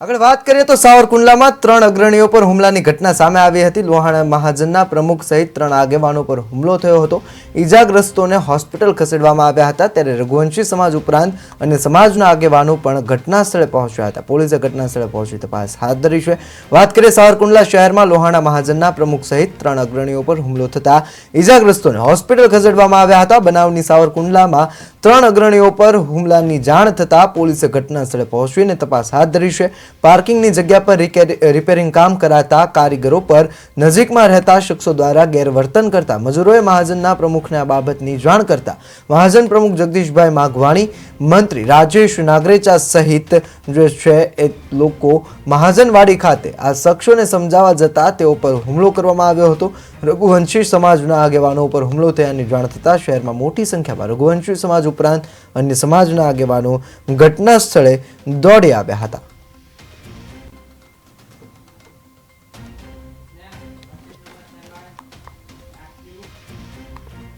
આગળ વાત કરીએ તો સાવરકુંડલામાં 3 અગ્રણીઓ પર હુમલાની ઘટના સામે આવી હતી। લોહાણા મહાજનના પ્રમુખ સહિત 3 આગેવાનો પર હુમલો થયો હતો। ઈજાગ્રસ્તોને હોસ્પિટલ ખસેડવામાં આવ્યા હતા, ત્યારે રઘુવંશી સમાજ ઉપરાંત અન્ય સમાજના આગેવાનો પણ ઘટના સ્થળે પહોંચ્યા હતા। પોલીસે ઘટના સ્થળે પહોંચી તપાસ હાથ ધરી છે। વાત કરીએ સાવરકુંડલા શહેરમાં લોહાણા મહાજનના પ્રમુખ સહિત 3 અગ્રણીઓ પર હુમલો થતા ઈજાગ્રસ્તોને હોસ્પિટલ ખસેડવામાં આવ્યા હતા। બનાવની સાવરકુંડલામાં 3 અગ્રણીઓ પર હુમલાની જાણ થતા પોલીસે ઘટના સ્થળે પહોંચીને તપાસ હાથ ધરી છે। પાર્કિંગની જગ્યા પર રિપેરિંગ કામ કરાતા કારીગરો પર નજીકમાં રહેતા શખ્સો દ્વારા ગેરવર્તન કરતા મજૂરોએ મહાજનના પ્રમુખને આ બાબતની જાણ કરતા મહાજન પ્રમુખ જગદીશભાઈ માઘવાણી, મંત્રી રાજેશ નાગરેચા સહિત જે છે એ લોકો મહાજનવાડી ખાતે આ શખ્સોને સમજાવવા જતા તેઓ પર હુમલો કરવામાં આવ્યો હતો। રઘુવંશી સમાજના આગેવાનો પર હુમલો થયાની જાણ થતા શહેરમાં મોટી સંખ્યામાં રઘુવંશી સમાજ ઉપરાંત અન્ય સમાજના આગેવાનો ઘટના સ્થળે દોડી આવ્યા હતા।